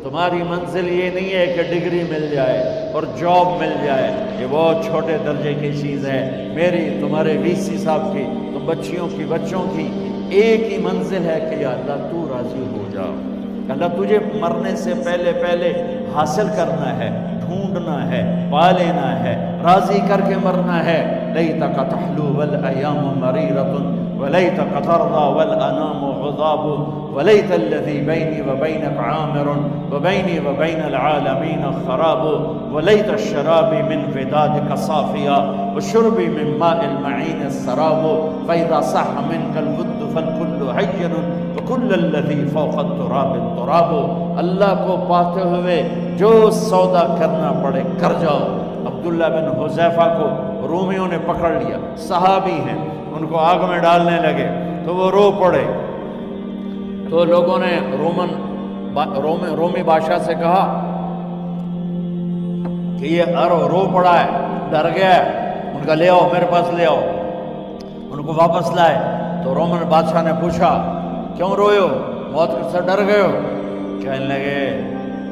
تمہاری منزل یہ نہیں ہے کہ ڈگری مل جائے اور جاب مل جائے، یہ بہت چھوٹے درجے کی چیز ہے۔ میری، تمہارے وی سی صاحب کی، تم بچوں کی ایک ہی منزل ہے کہ یا اللہ تو راضی ہو جا۔ اللہ تجھے مرنے سے پہلے حاصل کرنا ہے، ڈھونڈنا ہے، پا لینا ہے، راضی کر کے مرنا ہے۔ لیتک تحلو والایام مریرۃ ولیتک ترضی والانام غضاب ولیت الذی بینی وبینک عامر وبینی وبین العالمین خراب ولیت الشراب من ودادک صافیا وشربی من ماء المعین السراب فاذا صح منک الود فالکل حین وکل الذی فوق التراب التراب۔ اللہ کو پاتے ہوئے جو سودا کرنا پڑے کر جاؤ۔ عبداللہ بن حذیفہ کو رومیوں نے پکڑ لیا، صحابی ہیں، ان کو آگ میں ڈالنے لگے تو وہ رو پڑے، تو لوگوں نے رومی بادشاہ سے کہا کہ یہ رو پڑا ہے، ڈر گیا ہے، ان کا لے آؤ، میرے پاس لے آؤ۔ ان کو واپس لائے تو رومن بادشاہ نے پوچھا کیوں روئے ہو، موت سے ڈر گئے ہو؟ کہنے لگے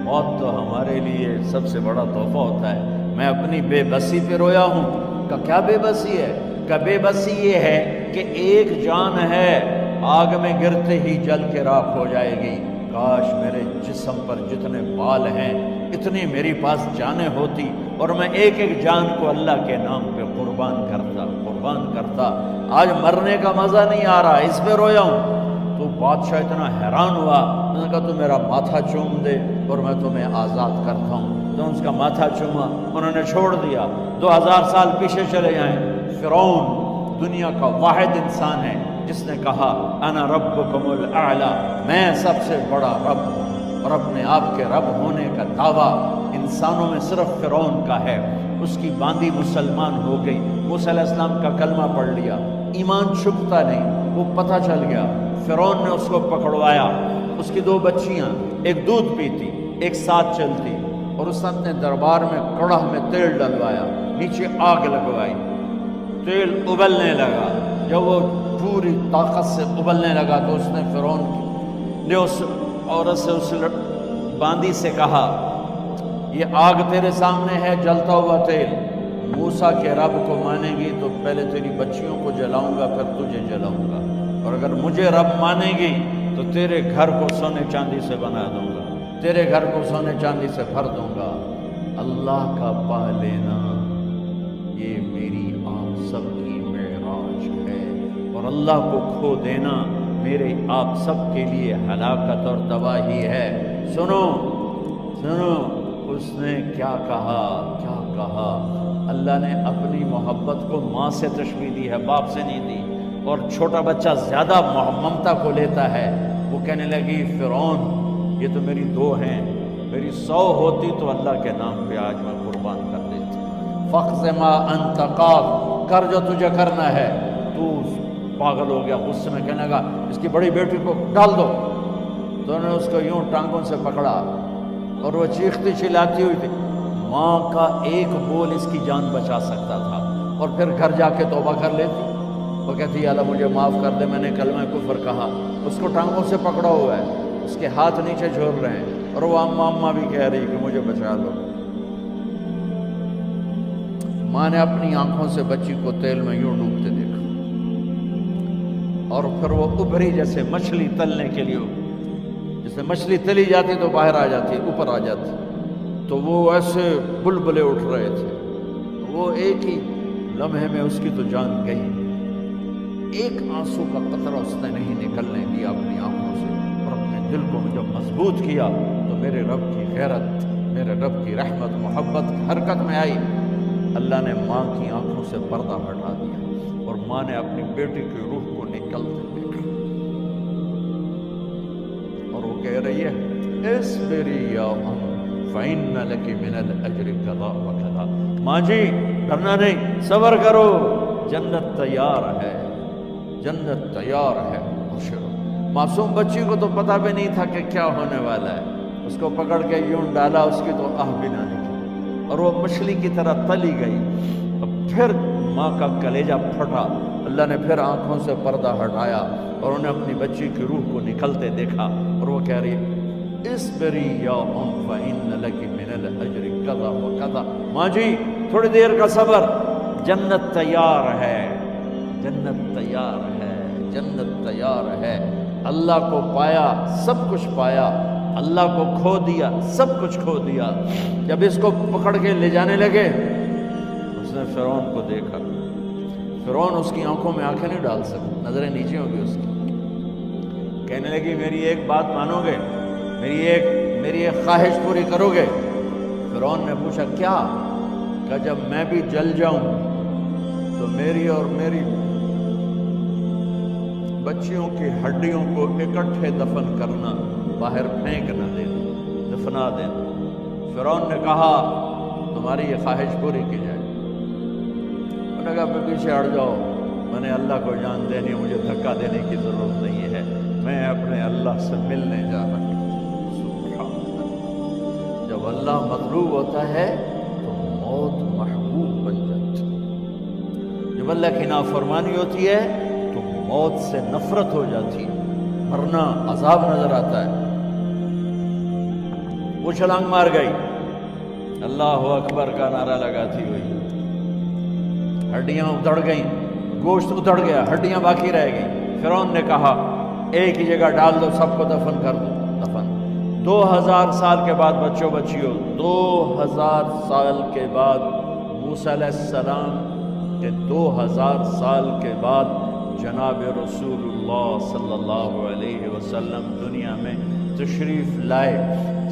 موت تو ہمارے لیے سب سے بڑا تحفہ ہوتا ہے، میں اپنی بے بسی پہ رویا ہوں۔ کہ کیا بے بسی ہے؟ کہ بے بسی یہ ہے کہ ایک جان ہے آگ میں گرتے ہی جل کے راکھ ہو جائے گی، کاش میرے جسم پر جتنے بال ہیں اتنی میری پاس جانیں ہوتی اور میں ایک ایک جان کو اللہ کے نام پہ قربان کرتا۔ آج مرنے کا مزہ نہیں آ رہا، اس پہ رویا ہوں۔ تو بادشاہ اتنا حیران ہوا، انہوں نے کہا تو میرا ماتھا چوم دے اور میں تمہیں آزاد کرتا ہوں۔ تو اس کا ماتھا چوما، انہوں نے چھوڑ دیا۔ 2000 سال پیچھے چلے جائیں، فرعون دنیا کا واحد انسان ہے جس نے کہا انا ربکم الاعلی، میں سب سے بڑا رب ہوں، اور اپنے آپ کے رب ہونے کا دعویٰ انسانوں میں صرف فرعون کا ہے۔ اس کی باندی مسلمان ہو گئی، موسیٰ علیہ السلام کا کلمہ پڑھ لیا، ایمان چھپتا نہیں، وہ پتہ چل گیا۔ فرعون نے اس کو پکڑوایا، اس کی 2 بچیاں، ایک دودھ پیتی ایک ساتھ چلتی، اور اس نے اپنے دربار میں کڑاہ میں تیل ڈلوایا، نیچے آگ لگوائی، تیل ابلنے لگا۔ جب وہ پوری طاقت سے ابلنے لگا تو اس نے فرعون نے اس عورت سے، اس باندی سے کہا یہ آگ تیرے سامنے ہے، جلتا ہوا تیل، موسیٰ کے رب کو مانے گی تو پہلے تیری بچیوں کو جلاؤں گا پھر تجھے جلاؤں گا، اور اگر مجھے رب مانے گی تو تیرے گھر کو سونے چاندی سے بنا دوں گا، تیرے گھر کو سونے چاندی سے بھر دوں گا۔ اللہ کا پا لینا یہ میری آپ سب کی معراج ہے، اور اللہ کو کھو دینا میرے آپ سب کے لیے ہلاکت اور تباہی ہے۔ سنو اس نے کیا کہا، اللہ نے اپنی محبت کو ماں سے تشبیہ دی ہے، باپ سے نہیں دی، اور چھوٹا بچہ زیادہ ممتا کو لیتا ہے۔ وہ کہنے لگی فرعون یہ تو میری 2 ہیں، میری 100 ہوتی تو اللہ کے نام پہ آج میں قربان کر دیتی۔ فَقْضِ مَا أَنْتَ قَاضٍ، کر جو تجھے کرنا ہے۔ تو پاگل ہو گیا، غصے میں کہنے لگا اس کی بڑی بیٹی کو ڈال دو۔ تو انہوں نے اس کو یوں ٹانگوں سے پکڑا اور وہ چیختی چلاتی ہوئی تھی۔ ماں کا ایک بول اس کی جان بچا سکتا تھا، اور پھر گھر جا کے توبہ کر لیتی۔ وہ کہتی اللہ مجھے معاف کر دے، میں نے کلمہ کفر کہا۔ اس کو ٹانگوں سے پکڑا ہوا ہے، اس کے ہاتھ نیچے جھول رہے ہیں، اور وہ اماں بھی کہہ رہی کہ مجھے بچا لو۔ ماں نے اپنی آنکھوں سے بچی کو تیل میں یوں ڈوبتے دیکھا، اور پھر وہ ابھری جیسے مچھلی تلنے کے لیے، جیسے مچھلی تلی جاتی تو باہر آ جاتی، اوپر آ جاتی، تو وہ ایسے بلبلے اٹھ رہے تھے۔ وہ ایک ہی لمحے میں اس کی تو جان گئی، ایک آنسو کا قطرہ اس نے نہیں نکلنے دیا اپنی آنکھوں سے، اور اپنے دل کو جب مضبوط کیا تو میرے رب کی غیرت، میرے رب کی رحمت محبت حرکت میں آئی۔ اللہ نے ماں کی آنکھوں سے پردہ ہٹا دیا، اور ماں نے اپنی بیٹی کی روح کو نکلتے دیکھا، اور وہ کہہ رہی ہے اصبری یا ام فإن لک من الأجر کذا وکذا۔ ماں جی ڈرنا نہیں، صبر کرو، جنت تیار ہے، جنت تیار ہے، خوشو۔ معصوم بچی کو تو پتہ بھی نہیں تھا کہ کیا ہونے والا ہے، اس کو پکڑ کے یوں ڈالا، اس کی تو آہ بھی نہ نکلی، اور وہ مچھلی کی طرح تلی گئی۔ پھر ماں کا کلیجہ پھٹا، اللہ نے پھر آنکھوں سے پردہ ہٹایا، اور انہیں اپنی بچی کی روح کو نکلتے دیکھا، اور وہ کہہ رہی ہے اصبری یا فإن لک من الاجر کذا و کذا، ماں جی تھوڑی دیر کا صبر، جنت تیار ہے، جنت تیار ہے، جنت تیار ہے۔ اللہ کو پایا سب کچھ پایا، اللہ کو کھو دیا سب کچھ کھو دیا۔ جب اس کو پکڑ کے لے جانے لگے، اس نے فرعون کو دیکھا، فرعون اس کی آنکھوں میں آنکھیں نہیں ڈال سکتا، نظریں نیچے ہو گئی اس کی۔ کہنے لگی میری ایک بات مانو گے، میری ایک خواہش پوری کرو گے؟ فرعون نے پوچھا کیا؟ کہ جب میں بھی جل جاؤں تو میری اور میری بچیوں کی ہڈیوں کو اکٹھے دفن کرنا، باہر پھینک نہ دینا، دفنا دینا۔ فرعون نے کہا تمہاری یہ خواہش پوری کی جائے۔ انہوں نے کہا میں پیچھے ہٹ جاؤ، میں نے اللہ کو جان دینی، مجھے دھکا دینے کی ضرورت نہیں ہے، میں اپنے اللہ سے ملنے جا رہا ہوں۔ سبحان اللہ، جب اللہ مطلوب ہوتا ہے تو موت محبوب بن جاتی ہے، جب اللہ کی نافرمانی ہوتی ہے تو موت سے نفرت ہو جاتی ہے، مرنا عذاب نظر آتا ہے۔ وہ چھلانگ مار گئی، اللہ اکبر کا نعرہ لگاتی ہوئی، ہڈیاں ادھڑ گئیں، گوشت ادھڑ گیا، ہڈیاں باقی رہ گئیں۔ فرعون نے کہا ایک ہی جگہ ڈال دو، سب کو دفن کر دو۔ دفن 2000 سال کے بعد بچوں بچیوں، 2000 سال کے بعد موسیٰ علیہ السلام کے 2000 سال کے بعد جناب رسول اللہ صلی اللہ علیہ وسلم دنیا میں تشریف لائے۔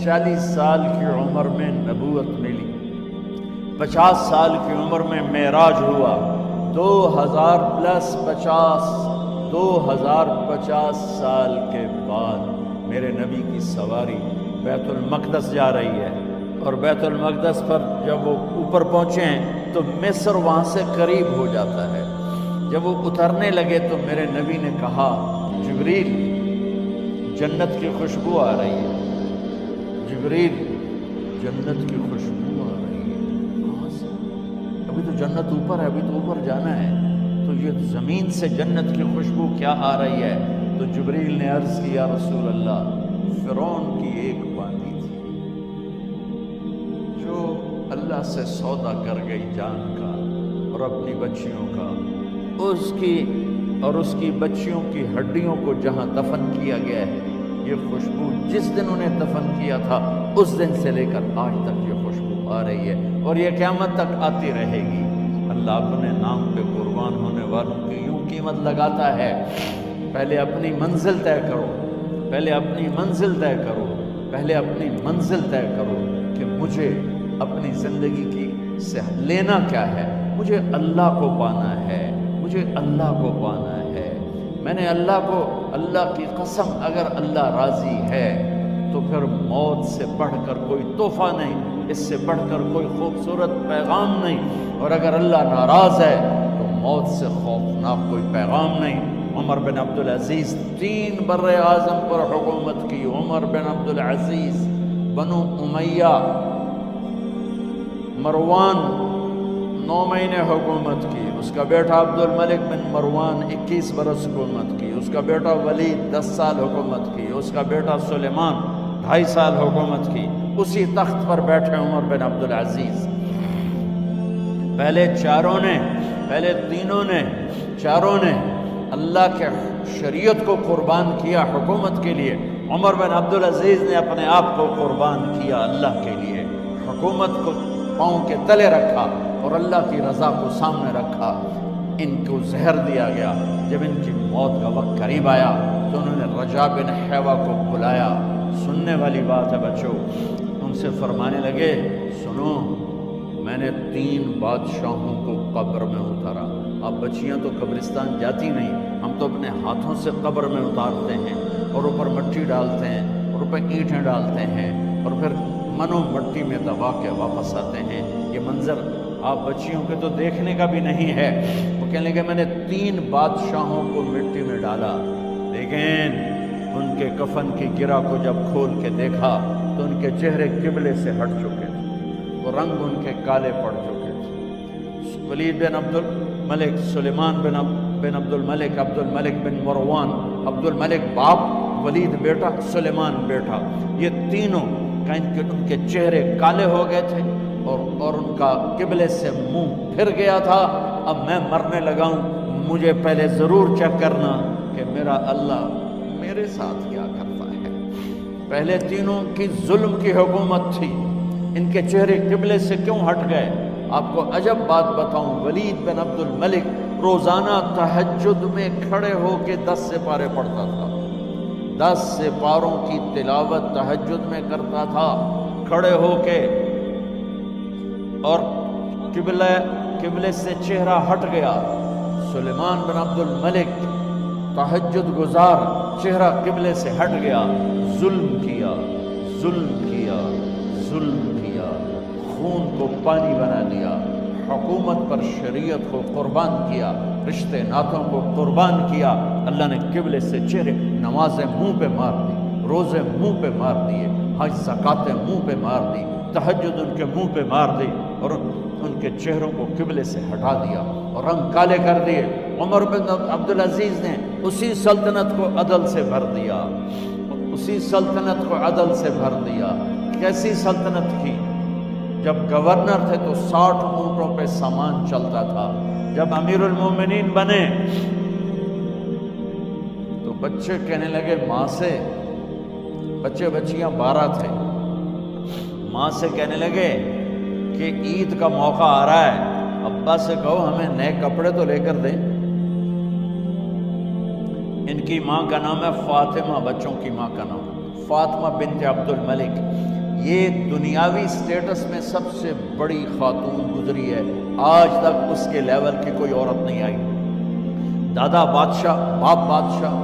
40 سال کی عمر میں نبوت ملی، 50 سال کی عمر میں معراج ہوا، 2050 سال کے بعد میرے نبی کی سواری بیت المقدس جا رہی ہے، اور بیت المقدس پر جب وہ اوپر پہنچے ہیں تو مصر وہاں سے قریب ہو جاتا ہے۔ جب وہ اترنے لگے تو میرے نبی نے کہا جبریل جنت کی خوشبو آ رہی ہے، جبریل جنت کی خوشبو آ رہی ہے، کہاں سے؟ ابھی تو جنت اوپر ہے، ابھی تو اوپر جانا ہے، تو یہ زمین سے جنت کی خوشبو کیا آ رہی ہے؟ تو جبریل نے عرض کی یا رسول اللہ فرعون کی ایک باندی تھی جو اللہ سے سودا کر گئی جان کا اور اپنی بچیوں کا، اس کی بچیوں کی ہڈیوں کو جہاں دفن کیا گیا ہے، یہ خوشبو جس دن انہیں دفن کیا تھا اس دن سے لے کر آج تک یہ خوشبو آ رہی ہے اور یہ قیامت تک آتی رہے گی۔ اللہ اپنے نام پہ قربان ہونے والوں کی یوں قیمت لگاتا ہے، پہلے اپنی منزل طے کرو، پہلے اپنی منزل طے کرو، پہلے اپنی منزل طے کرو کہ مجھے اپنی زندگی کی سے لینا کیا ہے، مجھے اللہ کو پانا ہے، مجھے اللہ کو پانا ہے۔ میں نے اللہ کی قسم اگر اللہ راضی ہے تو پھر موت سے بڑھ کر کوئی تحفہ نہیں، اس سے بڑھ کر کوئی خوبصورت پیغام نہیں، اور اگر اللہ ناراض ہے تو موت سے خوفناک کوئی پیغام نہیں۔ عمر بن عبدالعزیز 3 بر اعظم پر حکومت کی، عمر بن عبدالعزیز، بنو امیہ، مروان 9 مہینے حکومت کی، اس کا بیٹا عبد الملک بن مروان 21 برس حکومت کی، اس کا بیٹا ولید 10 سال حکومت کی، اس کا بیٹا سلیمان 2.5 سال حکومت کی، اسی تخت پر بیٹھے عمر بن عبدالعزیز۔ پہلے چاروں نے اللہ کے شریعت کو قربان کیا حکومت کے لیے، عمر بن عبدالعزیز نے اپنے آپ کو قربان کیا اللہ کے لیے، حکومت کو پاؤں کے تلے رکھا اور اللہ کی رضا کو سامنے رکھا۔ ان کو زہر دیا گیا، جب ان کی موت کا وقت قریب آیا تو انہوں نے رجا بن حیوہ کو بلایا۔ سننے والی بات ہے بچوں، ان سے فرمانے لگے سنو، میں نے 3 بادشاہوں کو قبر میں اتارا، اب بچیاں تو قبرستان جاتی نہیں، ہم تو اپنے ہاتھوں سے قبر میں اتارتے ہیں اور اوپر مٹی ڈالتے ہیں اور اوپر اینٹیں ڈالتے ہیں اور پھر منو مٹی میں دبا کے واپس آتے ہیں۔ یہ منظر آپ بچیوں کے تو دیکھنے کا بھی نہیں ہے۔ وہ کہنے لگے میں نے 3 بادشاہوں کو مٹی میں ڈالا، لیکن ان کے کفن کی گرہ کو جب کھول کے دیکھا تو ان کے چہرے قبلے سے ہٹ چکے تھے، وہ رنگ ان کے کالے پڑ چکے تھے۔ ولید بن عبد الملک، سلیمان بن عبد الملک، عبد الملک بن مروان، عبد الملک باپ، ولید بیٹا، سلیمان بیٹا، یہ تینوں کا ان کے چہرے کالے ہو گئے تھے اور ان کا قبلے سے منہ پھر گیا تھا۔ اب میں مرنے لگا ہوں، مجھے پہلے ضرور چیک کرنا کہ میرا اللہ میرے ساتھ کیا کرتا ہے۔ پہلے تینوں کی ظلم کی حکومت تھی، ان کے چہرے قبلے سے کیوں ہٹ گئے؟ آپ کو عجب بات بتاؤں، ولید بن عبد الملک روزانہ تہجد میں کھڑے ہو کے 10 سپارے پڑھتا تھا، 10 سپاروں کی تلاوت تہجد میں کرتا تھا کھڑے ہو کے، اور قبلے سے چہرہ ہٹ گیا۔ سلیمان بن عبد الملک تہجد گزار، چہرہ قبلے سے ہٹ گیا، ظلم کیا، ظلم کیا، ظلم کیا، خون کو پانی بنا دیا، حکومت پر شریعت کو قربان کیا، رشتے ناتوں کو قربان کیا۔ اللہ نے قبلے سے چہرے، نمازیں منہ پہ مار دی، روزے منہ پہ مار دیے، حج زکاتیں منہ پہ مار دی، تہجد ان کے منہ پہ مار دی، اور ان کے چہروں کو قبلے سے ہٹا دیا اور رنگ کالے کر دیے۔ عمر بن عبدالعزیز نے اسی سلطنت کو عدل سے بھر دیا، اسی سلطنت کو عدل سے بھر دیا۔ کیسی سلطنت کی؟ جب گورنر تھے تو 60 اونٹوں پہ سامان چلتا تھا، جب امیر المومنین بنے تو بچے کہنے لگے ماں سے، بچے بچیاں 12 تھے، ماں سے کہنے لگے کہ عید کا موقع آ رہا ہے، ابا سے کہو ہمیں نئے کپڑے تو لے کر دیں۔ ان کی ماں کا نام ہے فاطمہ، بچوں کی ماں کا نام فاطمہ بنت عبد الملک۔ یہ دنیاوی سٹیٹس میں سب سے بڑی خاتون گزری ہے، آج تک اس کے لیول کی کوئی عورت نہیں آئی۔ دادا بادشاہ، باپ بادشاہ،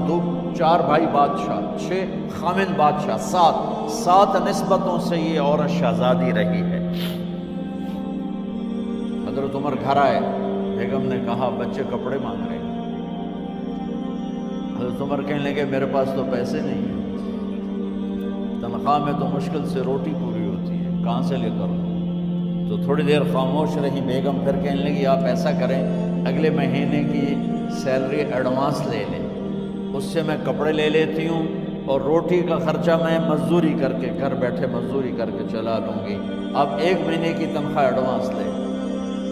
4 بھائی بادشاہ، 6 خامن بادشاہ، 7 نسبتوں سے یہ عورت شہزادی رہی ہے۔ حضرت عمر گھر آئے، بیگم نے کہا بچے کپڑے مانگ رہے ہیں۔ حضرت عمر کہنے لگے میرے پاس تو پیسے نہیں ہیں، تنخواہ میں تو مشکل سے روٹی پوری ہوتی ہے، کہاں سے لے کر دوں؟ تو تھوڑی دیر خاموش رہی بیگم، پھر کہنے لگی آپ ایسا کریں اگلے مہینے کی سیلری ایڈوانس لے لیں، اس سے میں کپڑے لے لیتی ہوں اور روٹی کا خرچہ میں مزدوری کر کے، گھر بیٹھے مزدوری کر کے چلا لوں گی، آپ 1 مہینے کی تنخواہ ایڈوانس لیں۔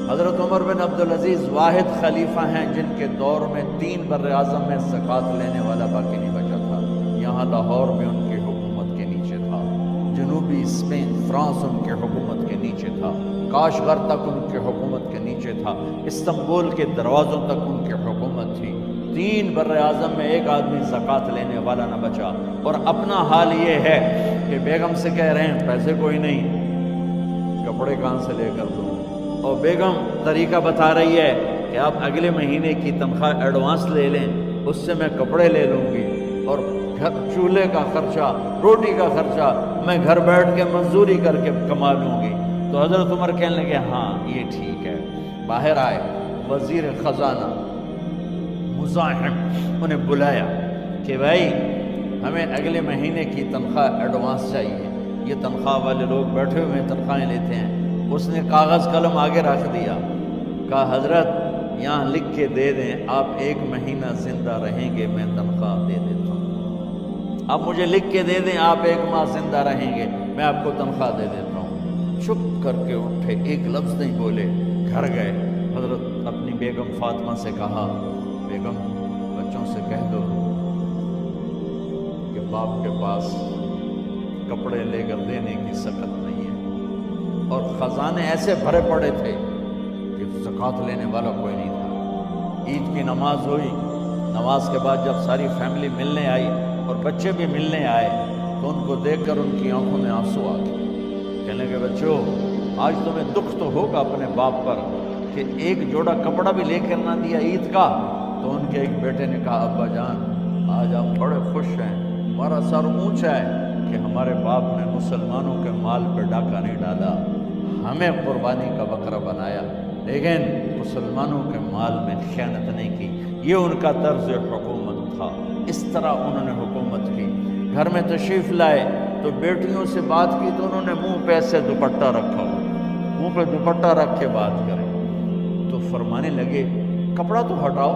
حضرت عمر بن عبدالعزیز واحد خلیفہ ہیں جن کے دور میں 3 بر اعظم میں زکوٰۃ لینے والا باقی نہیں بچا تھا۔ یہاں لاہور میں ان کی حکومت کے نیچے تھا، جنوبی اسپین فرانس ان کے حکومت کے نیچے تھا، کاشغر تک ان کے حکومت کے نیچے تھا، استنبول کے دروازوں تک ان کی حکومت تھی۔ 3 بر اعظم میں ایک آدمی زکوٰۃ لینے والا نہ بچا، اور اپنا حال یہ ہے کہ بیگم سے کہہ رہے ہیں پیسے کوئی نہیں، کپڑے کہاں سے لے کر دوں؟ اور بیگم طریقہ بتا رہی ہے کہ آپ اگلے مہینے کی تنخواہ ایڈوانس لے لیں، اس سے میں کپڑے لے لوں گی، اور چولہے کا خرچہ، روٹی کا خرچہ میں گھر بیٹھ کے مزدوری کر کے کما لوں گی۔ تو حضرت عمر کہنے لگے ہاں یہ ٹھیک ہے۔ باہر آئے وزیر خزانہ مزاحم، انہیں بلایا کہ بھائی ہمیں اگلے مہینے کی تنخواہ ایڈوانس چاہیے، یہ تنخواہ والے لوگ بیٹھے ہوئے تنخواہیں لیتے ہیں۔ اس نے کاغذ قلم آگے رکھ دیا، کہا حضرت یہاں لکھ کے دے دیں آپ 1 مہینہ زندہ رہیں گے میں تنخواہ دے دیتا ہوں، آپ مجھے لکھ کے دے دیں آپ 1 ماہ زندہ رہیں گے میں آپ کو تنخواہ دے دیتا ہوں۔ چپ کر کے اٹھے، ایک لفظ نہیں بولے، گھر گئے۔ حضرت اپنی بیگم فاطمہ سے کہا بیگم بچوں سے کہہ دو کہ باپ کے پاس کپڑے لے کر دینے کی سخت نہیں ہے، اور خزانے ایسے بھرے پڑے تھے کہ زکوٰۃ لینے والا کوئی نہیں تھا۔ عید کی نماز ہوئی، نماز کے بعد جب ساری فیملی ملنے آئی اور بچے بھی ملنے آئے تو ان کو دیکھ کر ان کی آنکھوں میں آنسو آ گئے۔ کہنے لگے بچوں آج تمہیں دکھ تو ہوگا اپنے باپ پر کہ ایک جوڑا کپڑا بھی لے کر نہ دیا عید کا۔ تو ان کے ایک بیٹے نے کہا ابا جان آج ہم بڑے خوش ہیں، ہمارا سر اونچا ہے کہ ہمارے باپ نے مسلمانوں کے مال پہ ڈاکہ نہیں ڈالا، ہمیں قربانی کا بکرا بنایا، لیکن مسلمانوں کے مال میں خیانت نہیں کی۔ یہ ان کا طرز حکومت تھا، اس طرح انہوں نے حکومت کی۔ گھر میں تشریف لائے تو بیٹیوں سے بات کی تو انہوں نے منہ پہ سے دوپٹہ رکھا ہوا، منہ پہ دوپٹہ رکھ کے بات کرے تو فرمانے لگے کپڑا تو ہٹاؤ،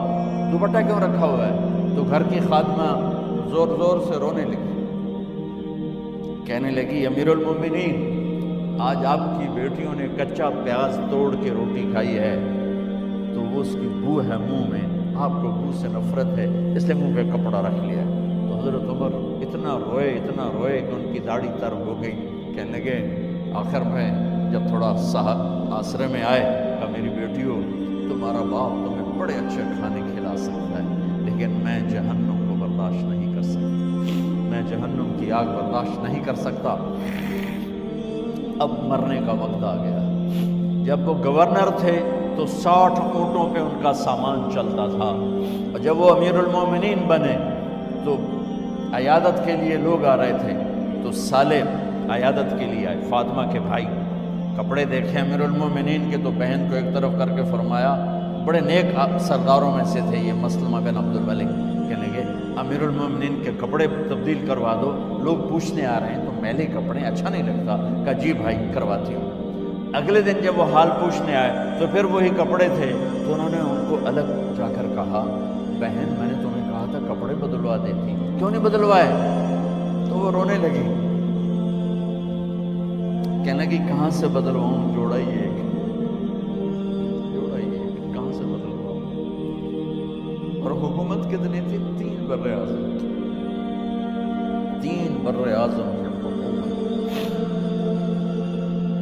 دوپٹہ کیوں رکھا ہوا ہے؟ تو گھر کی خادمہ زور زور سے رونے لگی، کہنے لگی امیر المومنین، آج آپ کی بیٹیوں نے کچا پیاز توڑ کے روٹی کھائی ہے تو وہ اس کی بو ہے منہ میں، آپ کو بو سے نفرت ہے اس لیے منہ پہ کپڑا رکھ لیا۔ تو حضرت عمر اتنا روئے کہ ان کی داڑھی تر ہو گئی۔ کہنے لگے آخر میں جب تھوڑا آسرے میں آئے، کہا میری بیٹیوں، تمہارا باپ تمہیں بڑے اچھے کھانے کھلا سکتا ہے لیکن میں جہنم کو برداشت نہیں کر سکتا، میں جہنم کی آگ برداشت نہیں کر سکتا۔ اب مرنے کا وقت آ گیا۔ جب وہ گورنر تھے تو 60 اونٹوں پہ ان کا سامان چلتا تھا، اور جب وہ امیر المومنین بنے تو عیادت کے لیے لوگ آ رہے تھے، تو سالے عیادت کے لیے آئے، فاطمہ کے بھائی، کپڑے دیکھے امیر المومنین کے تو بہن کو ایک طرف کر کے فرمایا، بڑے نیک سرداروں میں سے تھے یہ مسلمہ بن عبد الملک، کہنے لگے امیر المومنین کے کپڑے تبدیل کروا دو، لوگ پوچھنے آ رہے ہیں تو میلے کپڑے اچھا نہیں لگتا۔ کہا جی بھائی کرواتی ہوں۔ اگلے دن جب وہ حال پوچھنے آئے تو پھر وہی کپڑے تھے، تو انہوں نے ان کو الگ جا کر کہا بہن میں نے تمہیں کہا تھا کپڑے بدلوا دیتی، کیوں نہیں بدلوائے؟ تو وہ رونے لگی، کہنے لگی کہاں سے بدلواؤں، جوڑا ہی ایک کہاں سے بدلواؤں؟ اور حکومت کتنی تھی؟ 3 بر اعظم، 3 بر اعظم کی حکومت۔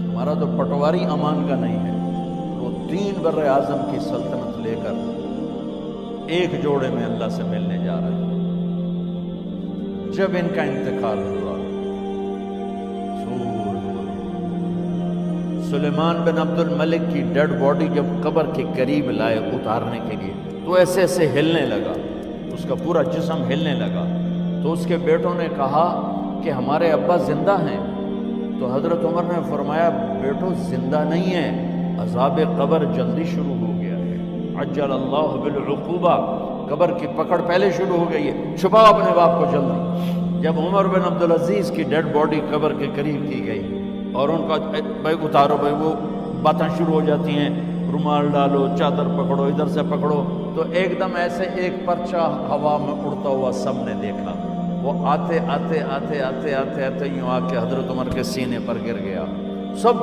ہمارا تو پٹواری امان کا نہیں ہے، وہ 3 بر اعظم کی سلطنت لے کر ایک جوڑے میں اللہ سے ملنے جا رہے ہیں۔ جب ان کا انتقال ہوا، سلیمان بن عبد الملک کی ڈیڈ باڈی جب قبر کے قریب لائے اتارنے کے لیے تو ایسے ایسے ہلنے لگا، اس کا پورا جسم ہلنے لگا۔ تو اس کے بیٹوں نے کہا کہ ہمارے ابا زندہ ہیں، تو حضرت عمر نے فرمایا بیٹو زندہ نہیں ہے، عذاب قبر جلدی شروع ہو گیا ہے، عجل اللہ بالعقوبہ، قبر کی پکڑ پہلے شروع ہو گئی ہے، چھپاؤ اپنے باپ کو جلدی۔ جب عمر بن عبدالعزیز کی ڈیڈ باڈی قبر کے قریب کی گئی اور ان کا بھائی اتارو، بھائی وہ باتیں شروع ہو جاتی ہیں، رومال ڈالو، چادر پکڑو، ادھر سے پکڑو، تو ایک دم ایسے ایک پرچہ ہوا میں اڑتا ہوا سب نے دیکھا، وہ آتے آتے آتے آتے آتے آتے یوں آ کے حضرت عمر کے سینے پر گر گیا، سب